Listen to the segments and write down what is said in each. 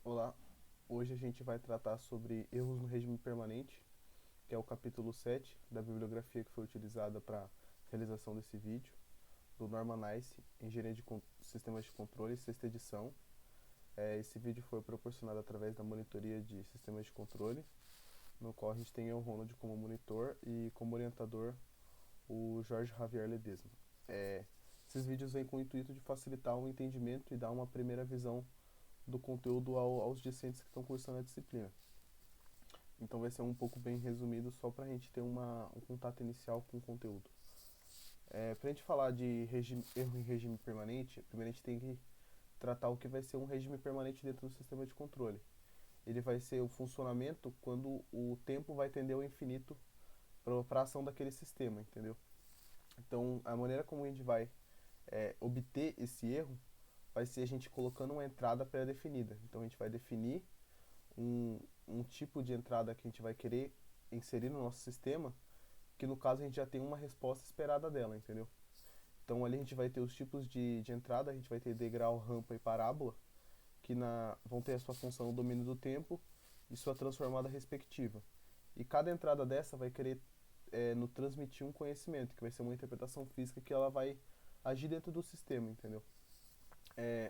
Olá, hoje a gente vai tratar sobre erros no regime permanente, que é o capítulo 7 da bibliografia que foi utilizada para a realização desse vídeo, do Norman Nice, Engenharia de Sistemas de Controle, sexta edição. Esse vídeo foi proporcionado através da monitoria de sistemas de controle, no qual a gente tem o Ronald como monitor e como orientador o Jorge Javier Ledesma. Esses vídeos vêm com o intuito de facilitar o entendimento e dar uma primeira visão do conteúdo aos discentes que estão cursando a disciplina. Então vai ser um pouco bem resumido só para a gente ter um contato inicial com o conteúdo. Para a gente falar de erro em regime permanente, primeiro a gente tem que tratar o que vai ser um regime permanente dentro do sistema de controle. Ele vai ser o funcionamento quando o tempo vai tender ao infinito para a ação daquele sistema, entendeu? Então a maneira como a gente vai obter esse erro vai ser a gente colocando uma entrada pré-definida. Então a gente vai definir um tipo de entrada que a gente vai querer inserir no nosso sistema, que no caso a gente já tem uma resposta esperada dela, entendeu? Então ali a gente vai ter os tipos de entrada, a gente vai ter degrau, rampa e parábola, que vão ter a sua função no domínio do tempo e sua transformada respectiva. E cada entrada dessa vai querer no transmitir um conhecimento, que vai ser uma interpretação física que ela vai agir dentro do sistema, entendeu?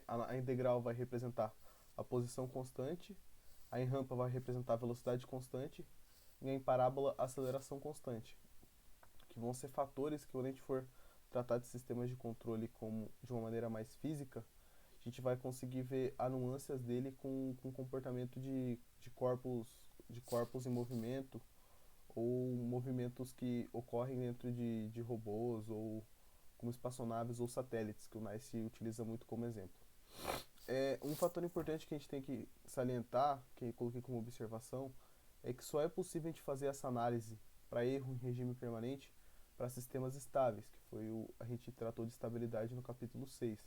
A integral vai representar a posição constante, a em rampa vai representar a velocidade constante e a em parábola a aceleração constante, que vão ser fatores que quando a gente for tratar de sistemas de controle como de uma maneira mais física, a gente vai conseguir ver as nuances dele com comportamento de corpos em movimento ou movimentos que ocorrem dentro de robôs ou como espaçonaves ou satélites, que o NICE utiliza muito como exemplo. Um fator importante que a gente tem que salientar, que eu coloquei como observação, é que só é possível a gente fazer essa análise para erro em regime permanente para sistemas estáveis, que a gente tratou de estabilidade no capítulo 6.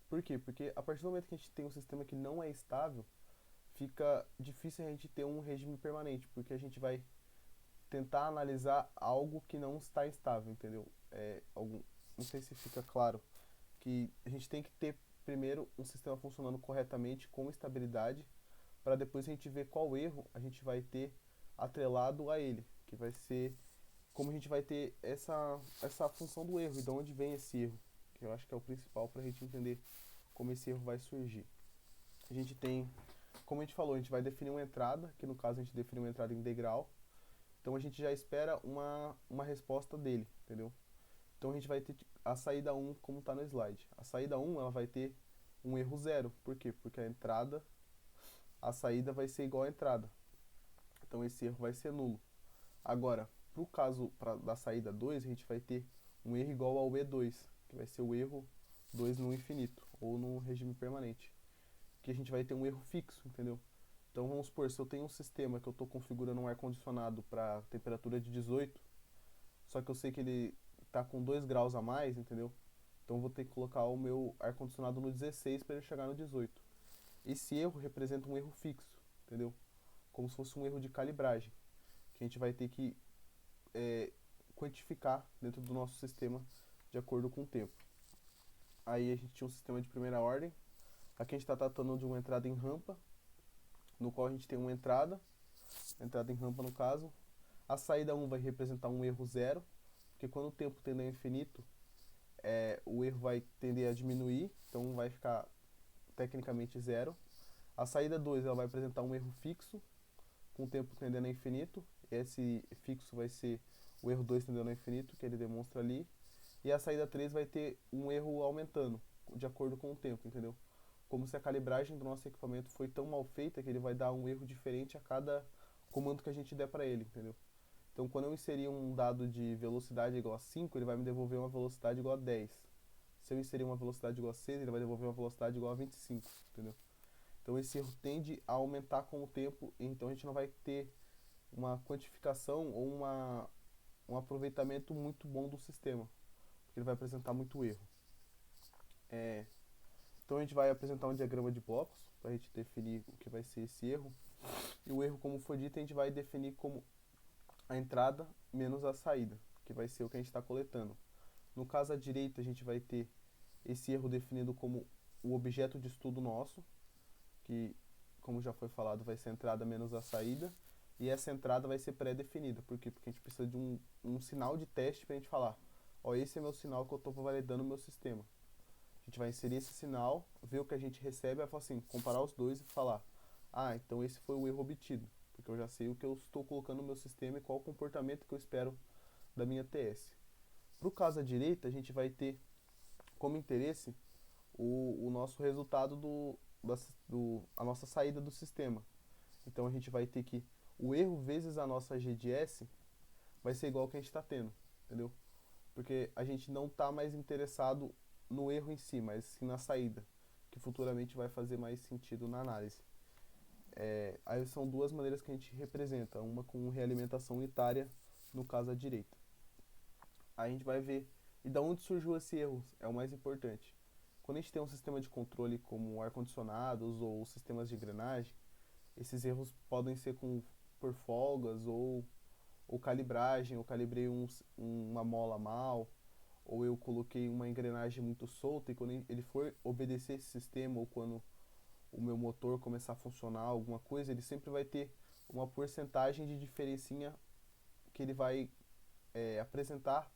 Por quê? Porque a partir do momento que a gente tem um sistema que não é estável, fica difícil a gente ter um regime permanente, porque a gente vai tentar analisar algo que não está estável, entendeu? Não sei se fica claro que a gente tem que ter primeiro um sistema funcionando corretamente com estabilidade para depois a gente ver qual erro a gente vai ter atrelado a ele, que vai ser como a gente vai ter essa função do erro e de onde vem esse erro, que eu acho que é o principal para a gente entender como esse erro vai surgir. A gente tem, como a gente falou, a gente vai definir uma entrada, que no caso a gente definiu uma entrada integral, então a gente já espera uma resposta dele, entendeu? Então a gente vai ter a saída 1 como está no slide. A saída 1 ela vai ter um erro zero. Por quê? Porque a saída vai ser igual à entrada. Então esse erro vai ser nulo. Agora, para o caso da saída 2 a gente vai ter um erro igual ao E2, que vai ser o erro 2 no infinito, ou no regime permanente. Que a gente vai ter um erro fixo, entendeu? Então vamos supor, se eu tenho um sistema que eu estou configurando um ar-condicionado para temperatura de 18, só que eu sei que ele está com 2 graus a mais, entendeu? Então eu vou ter que colocar o meu ar-condicionado no 16 para ele chegar no 18. Esse erro representa um erro fixo, entendeu? Como se fosse um erro de calibragem, que a gente vai ter que é, quantificar dentro do nosso sistema de acordo com o tempo. Aí a gente tinha um sistema de primeira ordem. Aqui a gente está tratando de uma entrada em rampa, no qual a gente tem uma entrada em rampa no caso. A saída 1 vai representar um erro zero, porque quando o tempo tende ao infinito, o erro vai tender a diminuir, então vai ficar tecnicamente zero. A saída 2 ela vai apresentar um erro fixo, com o tempo tendendo a infinito. Esse fixo vai ser o erro 2 tendendo a infinito, que ele demonstra ali. E a saída 3 vai ter um erro aumentando, de acordo com o tempo, entendeu? Como se a calibragem do nosso equipamento foi tão mal feita que ele vai dar um erro diferente a cada comando que a gente der para ele, entendeu? Então, quando eu inserir um dado de velocidade igual a 5, ele vai me devolver uma velocidade igual a 10. Se eu inserir uma velocidade igual a 6, ele vai devolver uma velocidade igual a 25, entendeu? Então, esse erro tende a aumentar com o tempo, então a gente não vai ter uma quantificação ou um aproveitamento muito bom do sistema, porque ele vai apresentar muito erro. Então, a gente vai apresentar um diagrama de blocos para a gente definir o que vai ser esse erro. E o erro, como foi dito, a gente vai definir como a entrada menos a saída, que vai ser o que a gente está coletando. No caso à direita, a gente vai ter esse erro definido como o objeto de estudo nosso, que como já foi falado, vai ser a entrada menos a saída. E essa entrada vai ser pré-definida. Por quê? Porque a gente precisa de um sinal de teste para a gente falar: ó, esse é meu sinal que eu estou validando o meu sistema. A gente vai inserir esse sinal, ver o que a gente recebe, vai falar assim, comparar os dois e falar: ah, então esse foi o erro obtido, porque eu já sei o que eu estou colocando no meu sistema e qual o comportamento que eu espero da minha TS. Para o caso à direita, a gente vai ter como interesse o nosso resultado a nossa saída do sistema. Então a gente vai ter que o erro vezes a nossa GDS vai ser igual ao que a gente está tendo, entendeu? Porque a gente não está mais interessado no erro em si, mas sim na saída, que futuramente vai fazer mais sentido na análise. Aí são duas maneiras que a gente representa, uma com realimentação unitária, no caso à direita. Aí a gente vai ver, e da onde surgiu esse erro, é o mais importante. Quando a gente tem um sistema de controle como ar-condicionados ou sistemas de engrenagem, esses erros podem ser por folgas ou calibragem, eu calibrei uma mola mal, ou eu coloquei uma engrenagem muito solta e quando ele for obedecer esse sistema ou quando o meu motor começar a funcionar alguma coisa, ele sempre vai ter uma porcentagem de diferencinha que ele vai apresentar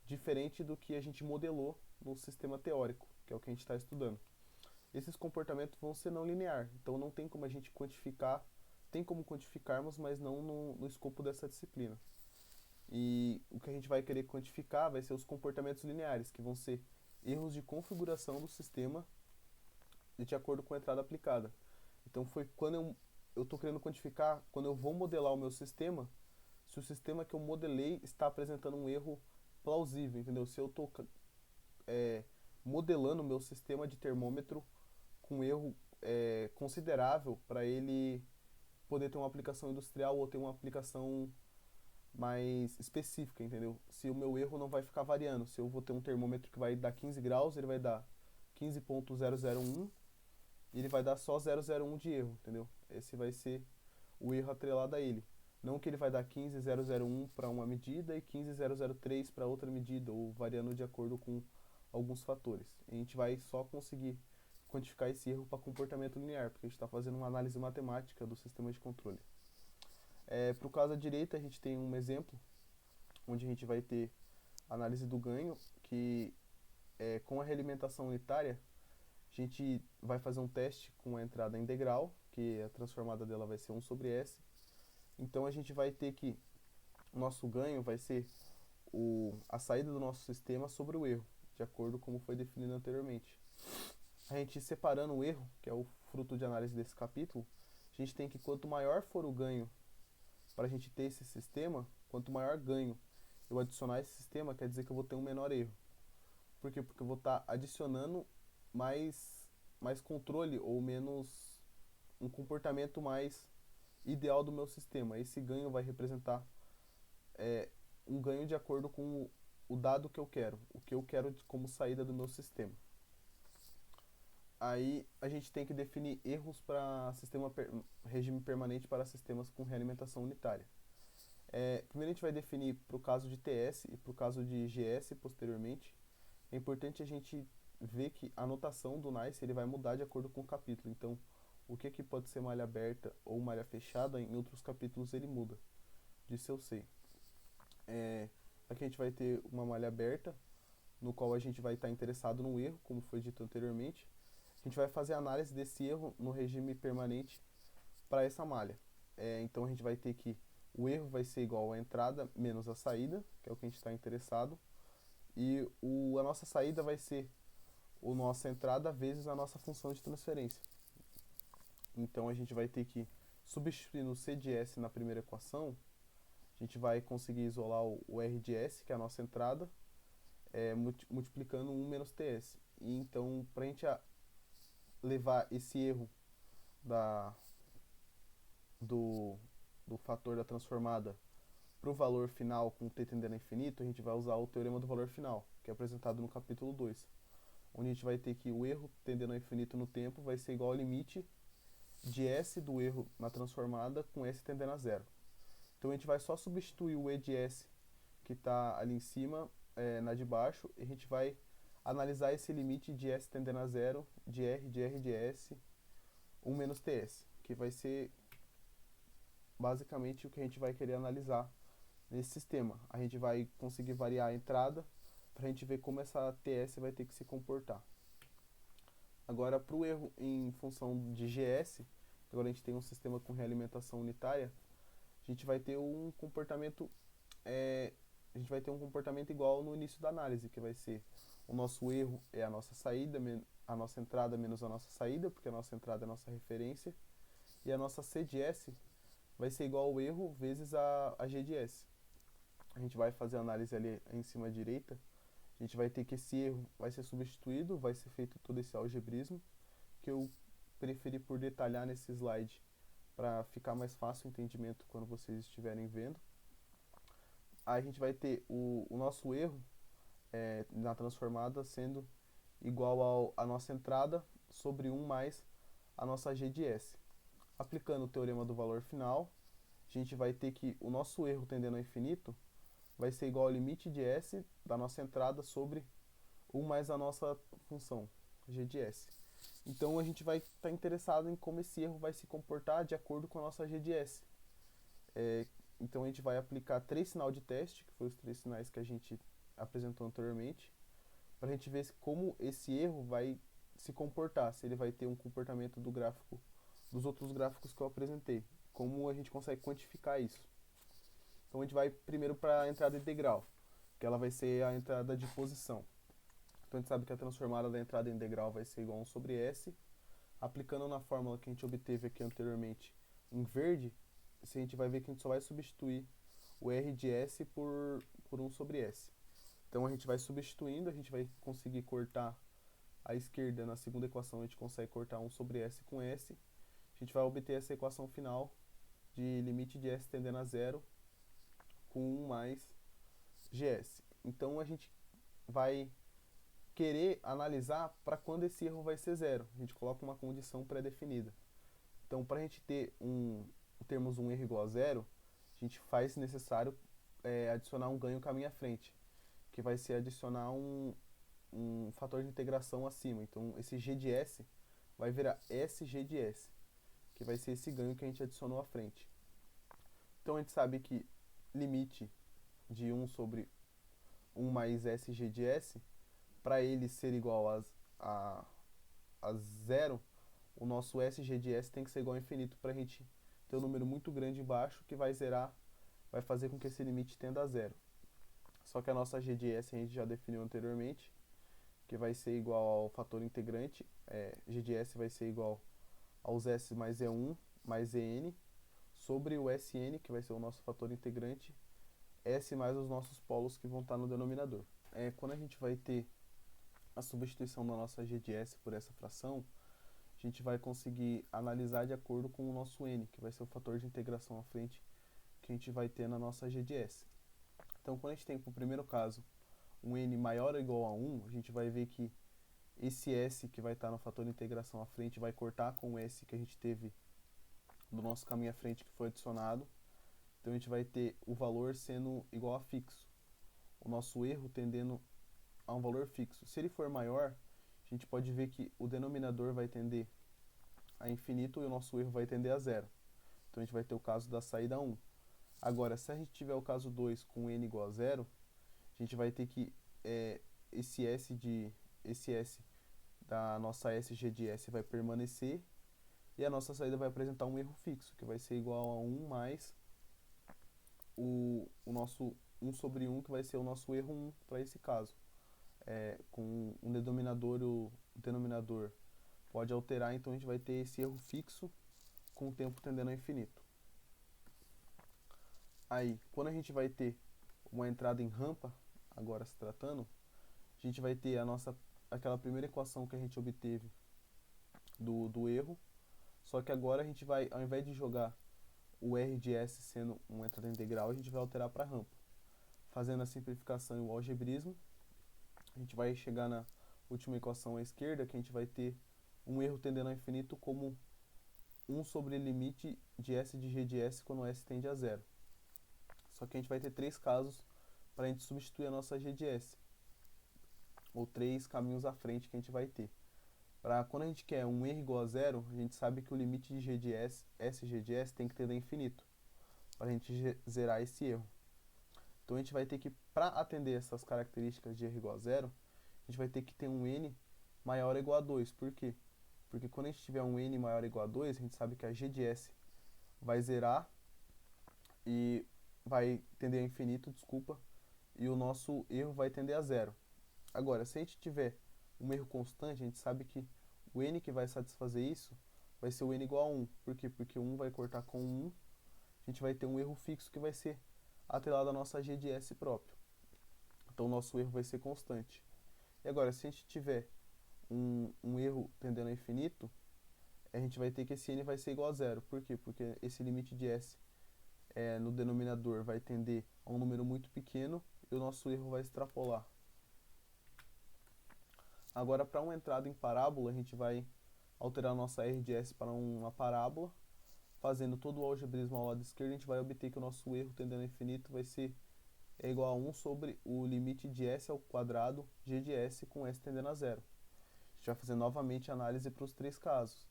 diferente do que a gente modelou no sistema teórico, que é o que a gente está estudando. Esses comportamentos vão ser não linear, então não tem como a gente quantificar, tem como quantificarmos, mas não no escopo dessa disciplina. E o que a gente vai querer quantificar vai ser os comportamentos lineares, que vão ser erros de configuração do sistema de acordo com a entrada aplicada. Então foi quando eu estou querendo quantificar, quando eu vou modelar o meu sistema, se o sistema que eu modelei está apresentando um erro plausível, entendeu? Se eu estou modelando o meu sistema de termômetro com erro considerável para ele poder ter uma aplicação industrial ou ter uma aplicação mais específica, entendeu? Se o meu erro não vai ficar variando, se eu vou ter um termômetro que vai dar 15 graus, ele vai dar 15.001 e ele vai dar só 001 de erro, entendeu? Esse vai ser o erro atrelado a ele. Não que ele vai dar 15.001 para uma medida e 15.003 para outra medida, ou variando de acordo com alguns fatores. A gente vai só conseguir quantificar esse erro para comportamento linear, porque a gente está fazendo uma análise matemática do sistema de controle. Para o caso à direita, a gente tem um exemplo, onde a gente vai ter análise do ganho, que com a realimentação unitária, a gente vai fazer um teste com a entrada integral, que a transformada dela vai ser 1 sobre S. Então a gente vai ter que o nosso ganho vai ser a saída do nosso sistema sobre o erro, de acordo com como foi definido anteriormente. A gente separando o erro, que é o fruto de análise desse capítulo, a gente tem que quanto maior for o ganho para a gente ter esse sistema, quanto maior ganho eu adicionar esse sistema, quer dizer que eu vou ter um menor erro. Por quê? Porque eu vou estar adicionando mais controle ou menos um comportamento mais ideal do meu sistema. Esse ganho vai representar um ganho de acordo com o dado que eu quero, o que eu quero como saída do meu sistema. Aí a gente tem que definir erros para regime permanente para sistemas com realimentação unitária. Primeiro a gente vai definir para o caso de TS e para o caso de GS posteriormente. É importante a gente ver que a notação do NICE ele vai mudar de acordo com o capítulo. Então, o que pode ser malha aberta ou malha fechada, em outros capítulos ele muda. Disso eu sei. Aqui a gente vai ter uma malha aberta, no qual a gente vai estar interessado no erro, como foi dito anteriormente. A gente vai fazer a análise desse erro no regime permanente para essa malha. Então a gente vai ter que o erro vai ser igual à entrada menos a saída, que é o que a gente está interessado, e a nossa saída vai ser a nossa entrada vezes a nossa função de transferência. Então a gente vai ter que substituir no C de S na primeira equação, a gente vai conseguir isolar o R de S, que é a nossa entrada, multiplicando 1 menos TS. E então, para a gente levar esse erro do fator da transformada para o valor final com t tendendo a infinito, a gente vai usar o teorema do valor final, que é apresentado no capítulo 2, onde a gente vai ter que o erro tendendo a infinito no tempo vai ser igual ao limite de S do erro na transformada com S tendendo a zero. Então a gente vai só substituir o E de S que está ali em cima na de baixo, e a gente vai analisar esse limite de S tendendo a zero de R de S 1 menos TS, que vai ser basicamente o que a gente vai querer analisar nesse sistema. A gente vai conseguir variar a entrada para a gente ver como essa TS vai ter que se comportar. Agora, para o erro em função de GS, agora a gente tem um sistema com realimentação unitária, a gente vai ter um comportamento igual no início da análise, que vai ser o nosso erro é a nossa saída, a nossa entrada menos a nossa saída, porque a nossa entrada é a nossa referência, e a nossa CDS vai ser igual ao erro vezes a GDS. A gente vai fazer a análise ali em cima à direita, a gente vai ter que esse erro vai ser substituído, vai ser feito todo esse algebrismo, que eu preferi por detalhar nesse slide para ficar mais fácil o entendimento quando vocês estiverem vendo. Aí a gente vai ter o nosso erro na transformada sendo igual a nossa entrada sobre 1 mais a nossa GDS. Aplicando o teorema do valor final, a gente vai ter que o nosso erro tendendo ao infinito vai ser igual ao limite de S da nossa entrada sobre 1 mais a nossa função, g de S. Então a gente vai estar interessado em como esse erro vai se comportar de acordo com a nossa g de S. Então a gente vai aplicar 3 sinais de teste, que foram os 3 sinais que a gente apresentou anteriormente, para a gente ver como esse erro vai se comportar, se ele vai ter um comportamento do gráfico, dos outros gráficos que eu apresentei, como a gente consegue quantificar isso. Então a gente vai primeiro para a entrada integral, que ela vai ser a entrada de posição. Então a gente sabe que a transformada da entrada integral vai ser igual a 1 sobre S. Aplicando na fórmula que a gente obteve aqui anteriormente em verde, a gente vai ver que a gente só vai substituir o R de S por 1 sobre S. Então a gente vai substituindo, a gente vai conseguir cortar à esquerda, na segunda equação a gente consegue cortar 1 sobre S com S. A gente vai obter essa equação final de limite de S tendendo a zero com 1 mais GS. Então a gente vai querer analisar para quando esse erro vai ser zero. A gente coloca uma condição pré-definida. Então, para a gente termos um erro igual a zero, a gente faz necessário adicionar um ganho caminho à frente, que vai ser adicionar um fator de integração acima. Então, esse G de S vai virar SG de S, que vai ser esse ganho que a gente adicionou à frente. Então, a gente sabe que limite de 1 sobre 1 mais SG de S, para ele ser igual a zero, o nosso SG de S tem que ser igual ao infinito para a gente ter um número muito grande embaixo que vai zerar, vai fazer com que esse limite tenda a zero. Só que a nossa G de S a gente já definiu anteriormente, que vai ser igual ao fator integrante, G de S vai ser igual aos S mais E1 mais EN, sobre o SN, que vai ser o nosso fator integrante, S mais os nossos polos que vão estar no denominador. Quando a gente vai ter a substituição da nossa G de S por essa fração, a gente vai conseguir analisar de acordo com o nosso N, que vai ser o fator de integração à frente que a gente vai ter na nossa G de S. Então, quando a gente tem, para o primeiro caso, um N maior ou igual a 1, a gente vai ver que esse S que vai estar no fator de integração à frente vai cortar com o S que a gente teve do nosso caminho à frente que foi adicionado. Então, a gente vai ter o valor sendo igual a fixo. O nosso erro tendendo a um valor fixo. Se ele for maior, a gente pode ver que o denominador vai tender a infinito e o nosso erro vai tender a zero. Então a gente vai ter o caso da saída 1. Agora, se a gente tiver o caso 2 com n igual a zero, a gente vai ter que esse S da nossa SG de S vai permanecer e a nossa saída vai apresentar um erro fixo, que vai ser igual a 1 mais o nosso 1 sobre 1, que vai ser o nosso erro 1 para esse caso. Com o denominador pode alterar, então a gente vai ter esse erro fixo com o tempo tendendo ao infinito. Aí, quando a gente vai ter uma entrada em rampa, agora se tratando, a gente vai ter aquela primeira equação que a gente obteve do erro, só que agora a gente vai, ao invés de jogar o R de S sendo uma entrada integral, a gente vai alterar para rampa. Fazendo a simplificação e o algebrismo, a gente vai chegar na última equação à esquerda, que a gente vai ter um erro tendendo ao infinito como 1 sobre limite de S de G de S quando S tende a zero. Só que a gente vai ter 3 casos para a gente substituir a nossa G de S, ou 3 caminhos à frente que a gente vai ter Para quando a gente quer um erro igual a zero, a gente sabe que o limite de g de s g de s tem que tender a infinito, para a gente zerar esse erro. Então a gente vai ter que, para atender essas características de erro igual a zero, a gente vai ter que ter um n maior ou igual a 2. Por quê? Porque quando a gente tiver um n maior ou igual a 2, a gente sabe que a g de s vai zerar e vai tender a infinito, desculpa, e o nosso erro vai tender a zero. Agora, se a gente tiver um erro constante, a gente sabe que o n que vai satisfazer isso vai ser o n igual a 1. Por quê? Porque 1 vai cortar com 1, a gente vai ter um erro fixo que vai ser atrelado à nossa g de s próprio. Então, o nosso erro vai ser constante. E agora, se a gente tiver um erro tendendo a infinito, a gente vai ter que esse n vai ser igual a zero. Por quê? Porque esse limite de s no denominador vai tender a um número muito pequeno e o nosso erro vai extrapolar. Agora, para uma entrada em parábola, a gente vai alterar a nossa r de s para uma parábola. Fazendo todo o algebrismo ao lado esquerdo, a gente vai obter que o nosso erro tendendo a infinito vai ser igual a 1 sobre o limite de s ao quadrado g de s com s tendendo a zero. A gente vai fazer novamente a análise para os três casos.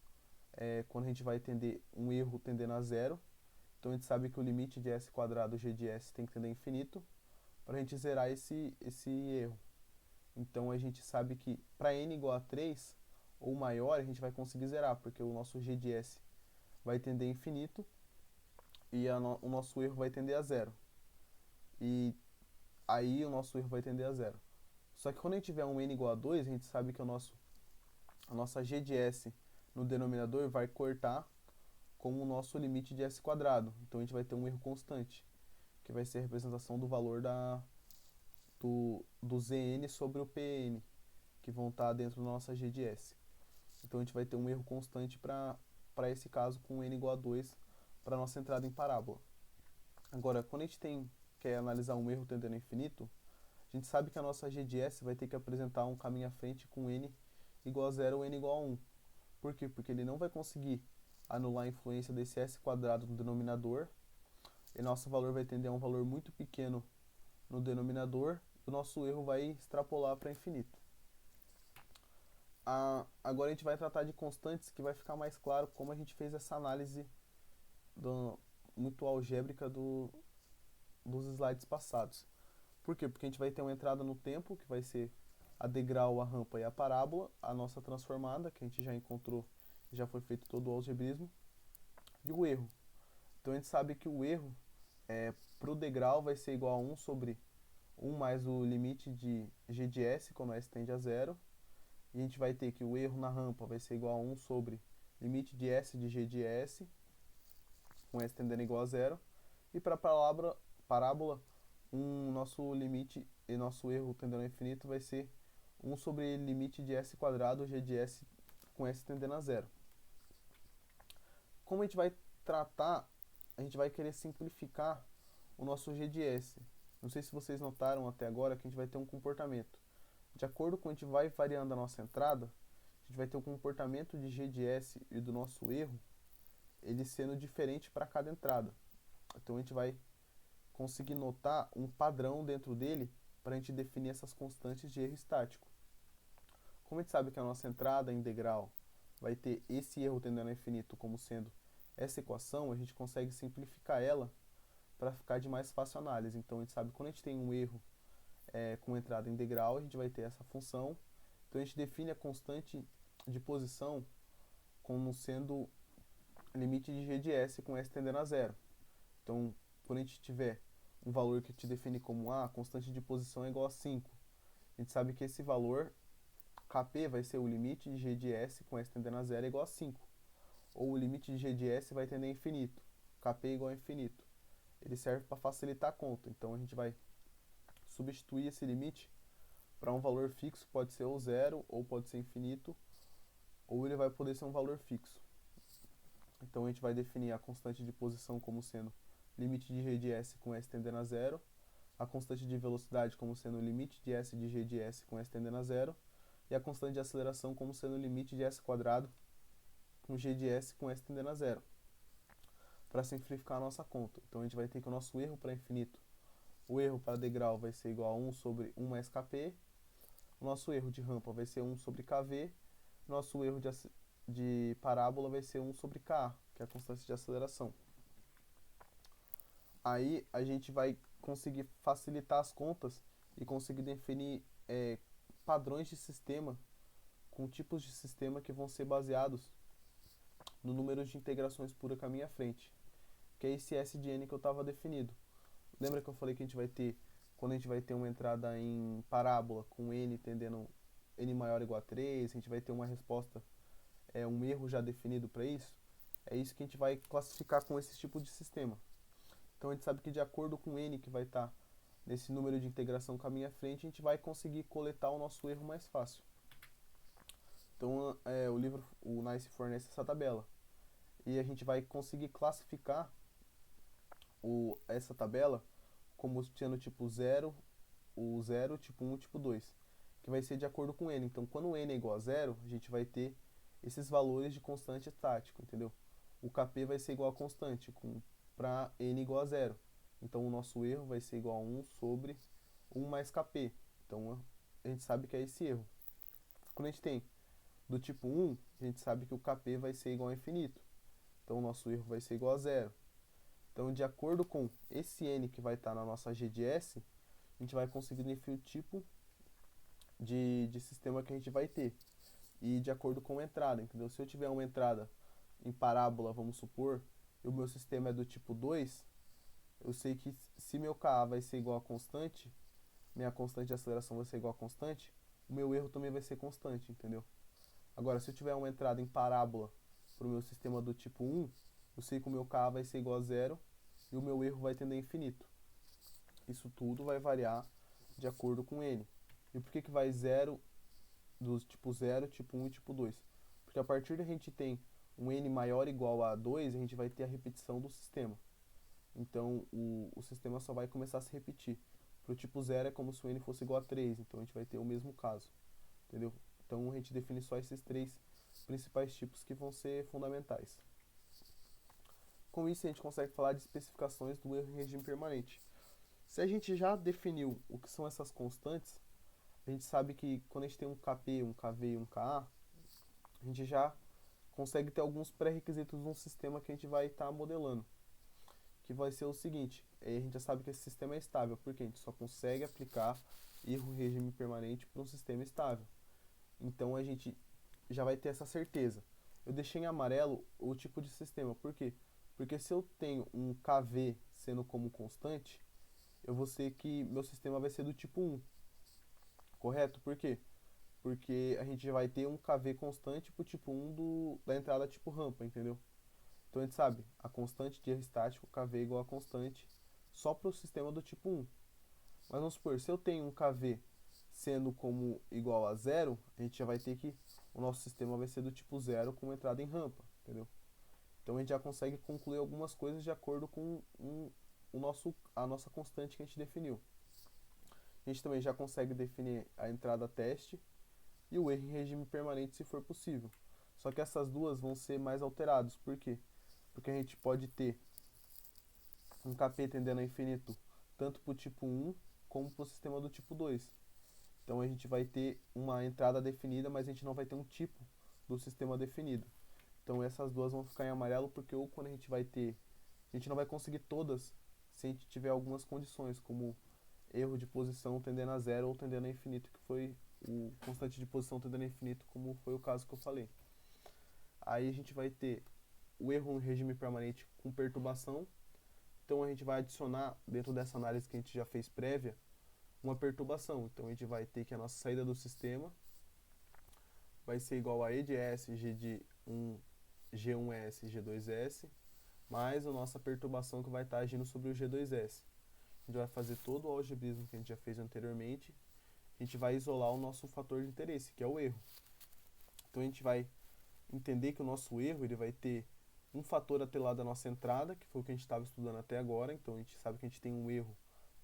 Quando a gente vai tender um erro tendendo a zero, então a gente sabe que o limite de s quadrado g de s tem que tender a infinito para a gente zerar esse erro. Então a gente sabe que para n igual a 3 ou maior, a gente vai conseguir zerar, porque o nosso g de s vai tender a infinito e o nosso erro vai tender a zero. E aí o nosso erro vai tender a zero. Só que quando a gente tiver um n igual a 2, a gente sabe que a nossa g de s no denominador vai cortar com o nosso limite de s quadrado. Então a gente vai ter um erro constante, que vai ser a representação do valor do zn sobre o pn, que vão estar dentro da nossa g de s. Então a gente vai ter um erro constante para esse caso com n igual a 2 para a nossa entrada em parábola. Agora, quando a gente quer analisar um erro tendendo a infinito, a gente sabe que a nossa g de s vai ter que apresentar um caminho à frente com n igual a 0 ou n igual a 1. Por quê? Porque ele não vai conseguir anular a influência desse s quadrado no denominador, e nosso valor vai tender a um valor muito pequeno no denominador, e o nosso erro vai extrapolar para infinito. Agora a gente vai tratar de constantes, que vai ficar mais claro como a gente fez essa análise muito algébrica dos slides passados. Por quê? Porque a gente vai ter uma entrada no tempo, que vai ser a degrau, a rampa e a parábola, a nossa transformada, que a gente já encontrou, já foi feito todo o algebrismo, e o erro. Então a gente sabe que o erro para o degrau vai ser igual a 1 sobre 1 mais o limite de g de s, quando s tende a zero, e a gente vai ter que o erro na rampa vai ser igual a 1 sobre limite de s de g de s, com s tendendo igual a zero, e para a parábola, nosso limite e nosso erro tendendo a infinito vai ser 1 sobre limite de s quadrado g de s com s tendendo a zero. Como a gente vai tratar, a gente vai querer simplificar o nosso g de s. Não sei se vocês notaram até agora que a gente vai ter um comportamento. De acordo com a gente vai variando a nossa entrada, a gente vai ter o comportamento de g de s e do nosso erro, ele sendo diferente para cada entrada. Então a gente vai conseguir notar um padrão dentro dele para a gente definir essas constantes de erro estático. Como a gente sabe que a nossa entrada em degrau vai ter esse erro tendendo a infinito como sendo essa equação, a gente consegue simplificar ela para ficar de mais fácil análise. Então a gente sabe que quando a gente tem um erro com entrada em degrau, a gente vai ter essa função. Então a gente define a constante de posição como sendo limite de g de s com s tendendo a zero. Então, quando a gente tiver um valor que te define como a constante de posição é igual a 5, a gente sabe que esse valor, Kp, vai ser o limite de g de s com s tendendo a zero é igual a 5. Ou o limite de g de s vai tender a infinito. Kp igual a infinito. Ele serve para facilitar a conta. Então, a gente vai substituir esse limite para um valor fixo, pode ser ou zero, ou pode ser infinito, ou ele vai poder ser um valor fixo. Então a gente vai definir a constante de posição como sendo limite de g de s com s tendendo a zero, a constante de velocidade como sendo limite de s de g de s com s tendendo a zero, e a constante de aceleração como sendo limite de s quadrado com g de s com s tendendo a zero. Para simplificar a nossa conta, então a gente vai ter que o nosso erro para infinito, o erro para degrau vai ser igual a 1 sobre 1 mais kp, o nosso erro de rampa vai ser 1 sobre kv, Nosso erro de parábola vai ser 1 sobre k, que é a constância de aceleração. Aí a gente vai conseguir facilitar as contas e conseguir definir padrões de sistema com tipos de sistema que vão ser baseados no número de integrações pura com a minha frente, que é esse S de n que eu estava definido. Lembra que eu falei que a gente vai ter, quando a gente vai ter uma entrada em parábola com n tendendo n maior ou igual a 3, a gente vai ter uma resposta, um erro já definido para isso? É isso que a gente vai classificar com esse tipo de sistema. Então a gente sabe que de acordo com n que vai estar nesse número de integração com a minha frente, a gente vai conseguir coletar o nosso erro mais fácil. Então o livro, o NICE fornece essa tabela. E a gente vai conseguir classificar essa tabela como sendo tipo 0, o 0, tipo 1, tipo 2, que vai ser de acordo com n. Então, quando n é igual a 0, a gente vai ter esses valores de constante estático, entendeu? O Kp vai ser igual a constante para n igual a 0. Então, o nosso erro vai ser igual a 1 sobre 1 mais Kp. Então, a gente sabe que é esse erro. Quando a gente tem do tipo 1, a gente sabe que o Kp vai ser igual a infinito. Então, o nosso erro vai ser igual a 0. Então, de acordo com esse n que vai estar na nossa G de S, a gente vai conseguir definir o tipo de sistema que a gente vai ter. E de acordo com a entrada, entendeu? Se eu tiver uma entrada em parábola, vamos supor, e o meu sistema é do tipo 2, eu sei que se meu Ka vai ser igual a constante, minha constante de aceleração vai ser igual a constante, o meu erro também vai ser constante, entendeu? Agora, se eu tiver uma entrada em parábola para o meu sistema do tipo 1, eu sei que o meu Ka vai ser igual a 0 e o meu erro vai tender a infinito. Isso tudo vai variar de acordo com n. E por que vai 0 dos tipo 0, tipo 1 e tipo 2? Porque a partir da gente tem um n maior ou igual a 2, a gente vai ter a repetição do sistema. Então o sistema só vai começar a se repetir. Para o tipo 0 é como se o n fosse igual a 3, então a gente vai ter o mesmo caso. Entendeu? Então a gente define só esses três principais tipos que vão ser fundamentais. Com isso a gente consegue falar de especificações do erro em regime permanente. Se a gente já definiu o que são essas constantes, a gente sabe que quando a gente tem um Kp, um Kv e um Ka, a gente já consegue ter alguns pré-requisitos de um sistema que a gente vai estar modelando. Que vai ser o seguinte, a gente já sabe que esse sistema é estável, porque a gente só consegue aplicar erro em regime permanente para um sistema estável. Então a gente já vai ter essa certeza. Eu deixei em amarelo o tipo de sistema, por quê? Porque se eu tenho um Kv sendo como constante, eu vou ser que meu sistema vai ser do tipo 1. Correto? Por quê? Porque a gente vai ter um Kv constante pro tipo 1 da entrada tipo rampa, entendeu? Então a gente sabe, a constante de erro estático Kv é igual a constante só para o sistema do tipo 1. Mas vamos supor, se eu tenho um Kv sendo como igual a 0, a gente já vai ter que o nosso sistema vai ser do tipo 0 com entrada em rampa, entendeu? Então a gente já consegue concluir algumas coisas de acordo com a nossa constante que a gente definiu. A gente também já consegue definir a entrada teste e o erro em regime permanente se for possível. Só que essas duas vão ser mais alterados. Por quê? Porque a gente pode ter um Kp tendendo a infinito tanto para o tipo 1 como para o sistema do tipo 2. Então a gente vai ter uma entrada definida, mas a gente não vai ter um tipo do sistema definido. Então essas duas vão ficar em amarelo porque ou quando a gente vai ter, a gente não vai conseguir todas se a gente tiver algumas condições, como erro de posição tendendo a 0 ou tendendo a infinito, que foi o constante de posição tendendo a infinito, como foi o caso que eu falei. Aí a gente vai ter o erro em regime permanente com perturbação. Então a gente vai adicionar, dentro dessa análise que a gente já fez prévia, uma perturbação. Então a gente vai ter que a nossa saída do sistema vai ser igual a E de S, G de 1, G1S e G2S, mais a nossa perturbação que vai estar agindo sobre o G2S. A gente vai fazer todo o algebrismo que a gente já fez anteriormente. A gente vai isolar o nosso fator de interesse, que é o erro. Então a gente vai entender que o nosso erro ele vai ter um fator atrelado à nossa entrada, que foi o que a gente estava estudando até agora. Então a gente sabe que a gente tem um erro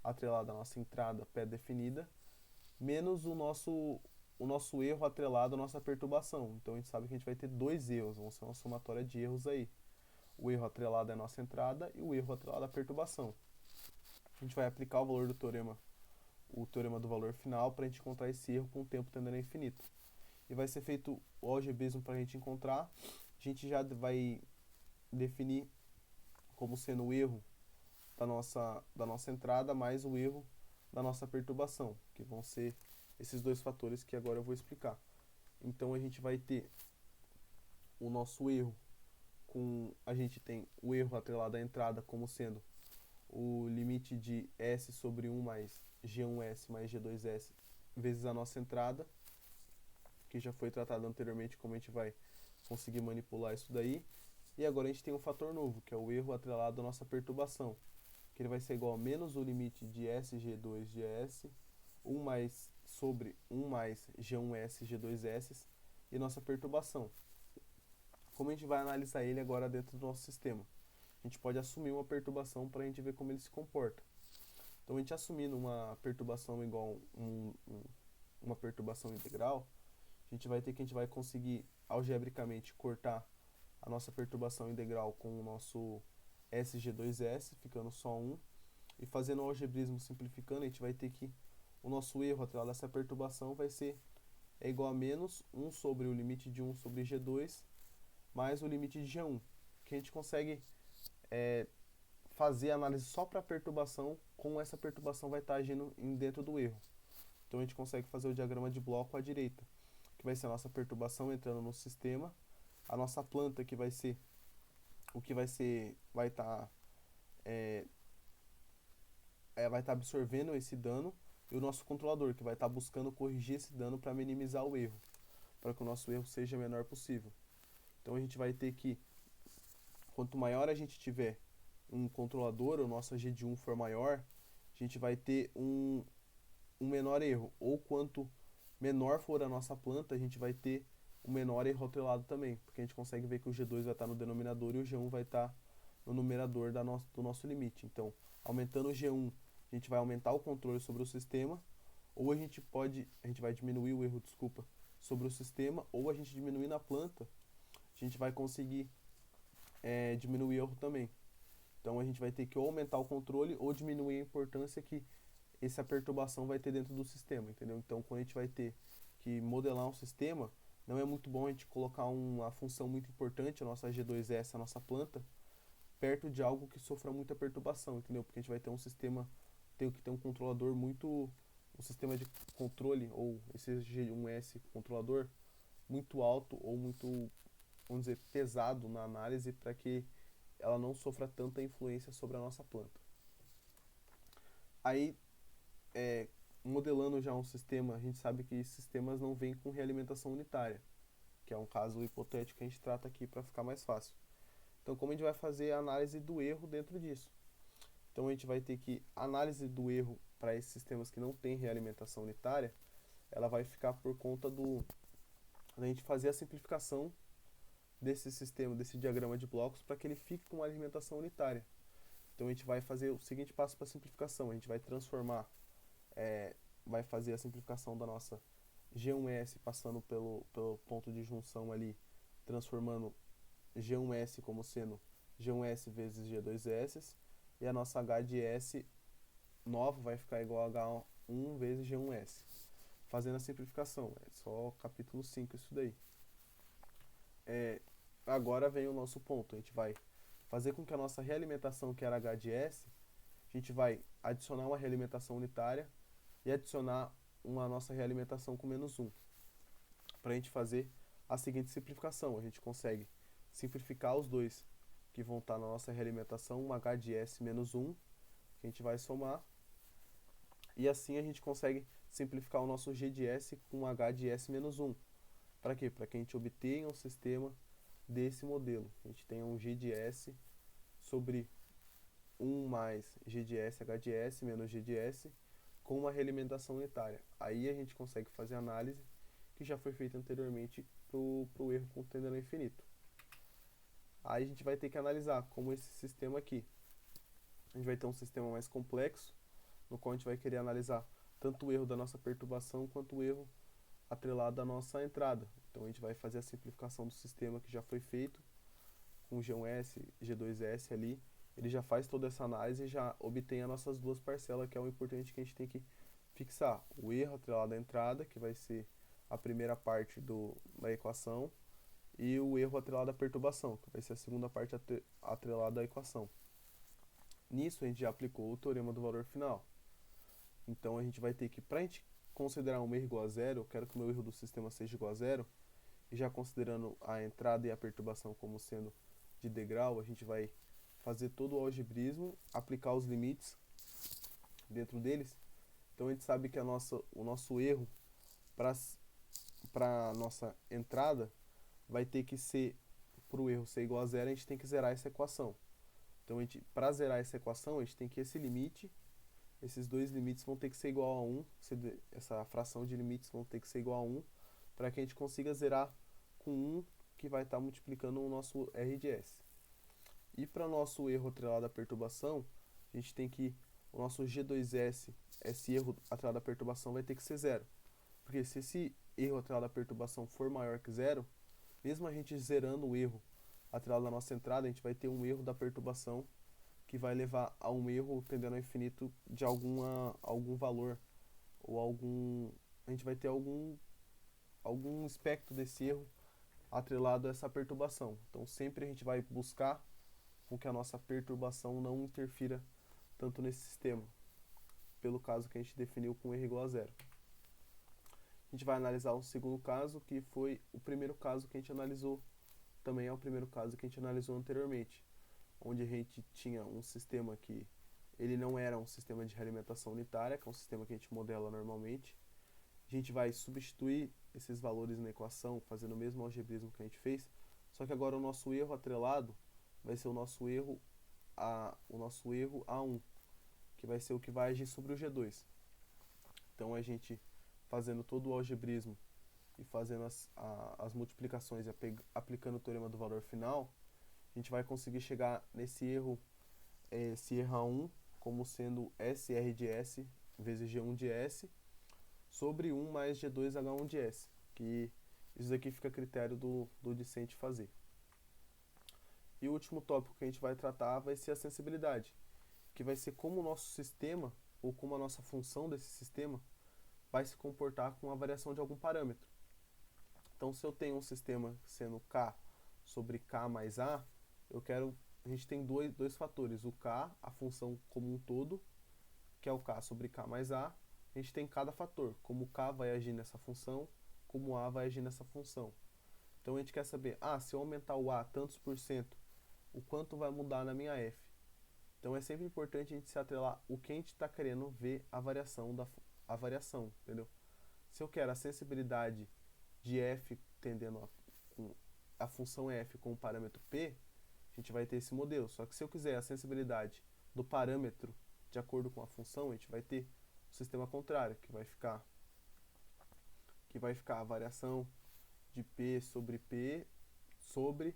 atrelado à nossa entrada pré-definida, menos o nosso erro atrelado à nossa perturbação. Então a gente sabe que a gente vai ter dois erros, vão ser uma somatória de erros aí. O erro atrelado à nossa entrada e o erro atrelado à perturbação. A gente vai aplicar o valor do teorema, o teorema do valor final, para a gente encontrar esse erro com o tempo tendendo a infinito. e vai ser feito o algebrismo para a gente encontrar. A gente já vai definir como sendo o erro da nossa entrada mais o erro da nossa perturbação, que vão ser esses dois fatores que agora eu vou explicar. Então a gente vai ter o nosso erro a gente tem o erro atrelado à entrada como sendo o limite de S sobre 1 mais G1S mais G2S vezes a nossa entrada, que já foi tratado anteriormente, como a gente vai conseguir manipular isso daí. E agora a gente tem um fator novo, que é o erro atrelado à nossa perturbação, que ele vai ser igual a menos o limite de SG2GS, 1 mais sobre 1 mais G1S, G2S, e nossa perturbação. Como a gente vai analisar ele agora dentro do nosso sistema? A gente pode assumir uma perturbação para a gente ver como ele se comporta. Então, a gente assumindo uma perturbação igual uma perturbação integral, a gente vai conseguir algebricamente cortar a nossa perturbação integral com o nosso SG2S, ficando só 1, e fazendo o algebrismo simplificando, a gente vai ter que o nosso erro atrelado a essa perturbação vai ser igual a menos 1 sobre o limite de 1 sobre G2 mais o limite de G1, que a gente consegue fazer a análise só para a perturbação, como essa perturbação vai estar agindo dentro do erro. Então a gente consegue fazer o diagrama de bloco à direita, que vai ser a nossa perturbação entrando no sistema, a nossa planta que vai ser o que vai estar absorvendo esse dano, e o nosso controlador que vai estar buscando corrigir esse dano para minimizar o erro, para que o nosso erro seja o menor possível. Então a gente vai ter que, quanto maior a gente tiver um controlador, ou nossa G de 1 for maior, a gente vai ter um menor erro. Ou quanto menor for a nossa planta, a gente vai ter um menor erro atrelado também, porque a gente consegue ver que o G2 vai estar no denominador e o G1 vai estar no numerador do nosso limite. Então, aumentando o G1, a gente vai aumentar o controle sobre o sistema, ou a gente vai diminuir o erro, sobre o sistema, ou a gente diminuir na planta, a gente vai conseguir diminuir o erro também. Então a gente vai ter que ou aumentar o controle ou diminuir a importância que essa perturbação vai ter dentro do sistema, entendeu? Então quando a gente vai ter que modelar um sistema, não é muito bom a gente colocar uma função muito importante, a nossa G2S, a nossa planta, perto de algo que sofra muita perturbação, entendeu? Porque a gente vai ter um sistema, tem que ter um controlador um sistema de controle, ou esse G1S controlador, muito alto ou muito, vamos dizer, pesado na análise para que ela não sofra tanta influência sobre a nossa planta. Aí, modelando já um sistema, a gente sabe que sistemas não vêm com realimentação unitária, que é um caso hipotético que a gente trata aqui para ficar mais fácil. Então, como a gente vai fazer a análise do erro dentro disso? Então, a gente vai ter que a análise do erro para esses sistemas que não têm realimentação unitária, ela vai ficar por conta da gente fazer a simplificação desse sistema, desse diagrama de blocos, para que ele fique com uma alimentação unitária. Então a gente vai fazer o seguinte passo para simplificação: a gente vai transformar, vai fazer a simplificação da nossa G1S passando pelo ponto de junção ali, transformando G1S como sendo G1S vezes G2S, e a nossa H de S nova vai ficar igual a H1 vezes G1S. Fazendo a simplificação, é só capítulo 5 isso daí. Agora vem o nosso ponto, a gente vai fazer com que a nossa realimentação, que era H de S, a gente vai adicionar uma realimentação unitária e adicionar uma nossa realimentação com menos 1. Para a gente fazer a seguinte simplificação, a gente consegue simplificar os dois que vão estar na nossa realimentação, um H de S menos 1, que a gente vai somar, e assim a gente consegue simplificar o nosso G de S com H de S menos 1. Para quê? Para que a gente obtenha um sistema desse modelo. A gente tem um G de S sobre 1 mais G de S, H de S menos G de S com uma realimentação unitária. Aí a gente consegue fazer a análise que já foi feita anteriormente para o erro com tendendo ao infinito. Aí a gente vai ter que analisar como esse sistema aqui. A gente vai ter um sistema mais complexo, no qual a gente vai querer analisar tanto o erro da nossa perturbação quanto o erro atrelado à nossa entrada. Então a gente vai fazer a simplificação do sistema que já foi feito com G1S, G2S ali. Ele já faz toda essa análise e já obtém as nossas duas parcelas, que é o importante que a gente tem que fixar. O erro atrelado à entrada, que vai ser a primeira parte da equação e o erro atrelado à perturbação, que vai ser a segunda parte atrelada à equação. Nisso a gente já aplicou o teorema do valor final. Então a gente vai ter que, para a gente considerar um erro igual a zero, eu quero que o meu erro do sistema seja igual a zero, e já considerando a entrada e a perturbação como sendo de degrau, a gente vai fazer todo o algebrismo, aplicar os limites dentro deles. Então a gente sabe que o nosso erro para a nossa entrada vai ter que ser, para o erro ser igual a zero, a gente tem que zerar essa equação. Então para zerar essa equação, a gente tem que esse limite, esses dois limites vão ter que ser igual a 1, essa fração de limites vão ter que ser igual a 1, para que a gente consiga zerar com 1, que vai estar multiplicando o nosso R de S. E para o nosso erro atrelado à perturbação, a gente tem que, o nosso G2S, esse erro atrelado à perturbação vai ter que ser zero. Porque se esse erro atrelado à perturbação for maior que zero, mesmo a gente zerando o erro atrelado à nossa entrada, a gente vai ter um erro da perturbação que vai levar a um erro tendendo ao infinito de algum valor, ou a gente vai ter algum espectro desse erro atrelado a essa perturbação. Então sempre a gente vai buscar com que a nossa perturbação não interfira tanto nesse sistema, pelo caso que a gente definiu com erro igual a zero. A gente vai analisar o segundo caso, que foi o primeiro caso que a gente analisou, também é o primeiro caso que a gente analisou anteriormente, onde a gente tinha um sistema que ele não era um sistema de realimentação unitária, que é um sistema que a gente modela normalmente. A gente vai substituir esses valores na equação, fazendo o mesmo algebrismo que a gente fez, só que agora o nosso erro atrelado vai ser o nosso erro A1, que vai ser o que vai agir sobre o G2. Então a gente, fazendo todo o algebrismo e fazendo as multiplicações e aplicando o teorema do valor final, a gente vai conseguir chegar nesse erro, esse erro A1 como sendo SR de S vezes G1 de S sobre 1 mais G2H1 de S, que isso daqui fica a critério do discente fazer. E o último tópico que a gente vai tratar vai ser a sensibilidade, que vai ser como o nosso sistema, ou como a nossa função desse sistema, vai se comportar com a variação de algum parâmetro. Então, se eu tenho um sistema sendo K sobre K mais A, a gente tem dois fatores, o K, a função como um todo, que é o K sobre K mais A, a gente tem cada fator, como K vai agir nessa função, como A vai agir nessa função. Então a gente quer saber, se eu aumentar o A tantos por cento, o quanto vai mudar na minha F. Então é sempre importante a gente se atrelar o que a gente está querendo ver a variação, entendeu? Se eu quero a sensibilidade de F tendendo a função F com o parâmetro P, a gente vai ter esse modelo. Só que se eu quiser a sensibilidade do parâmetro de acordo com a função, a gente vai ter o sistema contrário, que vai ficar a variação de P sobre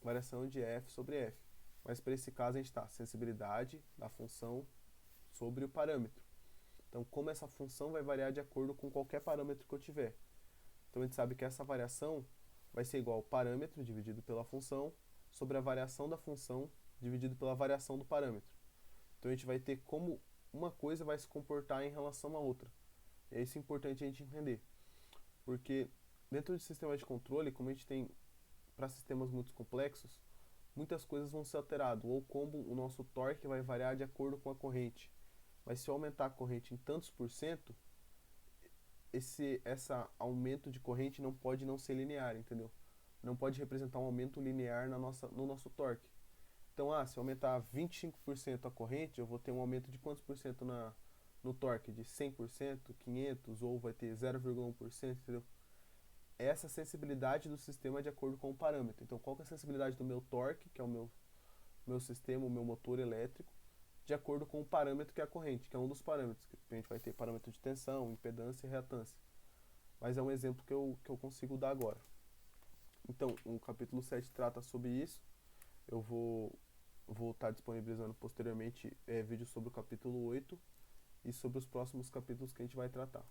variação de F sobre F. Mas para esse caso a gente está sensibilidade da função sobre o parâmetro. Então, como essa função vai variar de acordo com qualquer parâmetro que eu tiver. Então, a gente sabe que essa variação vai ser igual ao parâmetro dividido pela função sobre a variação da função dividido pela variação do parâmetro. Então, a gente vai ter como uma coisa vai se comportar em relação à outra. E isso é importante a gente entender. Porque dentro de sistema de controle, como a gente tem para sistemas muito complexos, muitas coisas vão ser alteradas, ou como o nosso torque vai variar de acordo com a corrente. Mas se eu aumentar a corrente em tantos por cento, esse aumento de corrente não pode não ser linear, entendeu? Não pode representar um aumento linear no nosso torque. Então, se eu aumentar 25% a corrente, eu vou ter um aumento de quantos por cento no torque? De 100%, 500%, ou vai ter 0,1%, entendeu? Essa sensibilidade do sistema de acordo com o parâmetro. Então, qual que é a sensibilidade do meu torque, que é o meu sistema, o meu motor elétrico, de acordo com o parâmetro que é a corrente, que é um dos parâmetros. Que a gente vai ter parâmetro de tensão, impedância e reatância. Mas é um exemplo que eu consigo dar agora. Então, o capítulo 7 trata sobre isso. Eu vou estar disponibilizando posteriormente vídeos sobre o capítulo 8 e sobre os próximos capítulos que a gente vai tratar.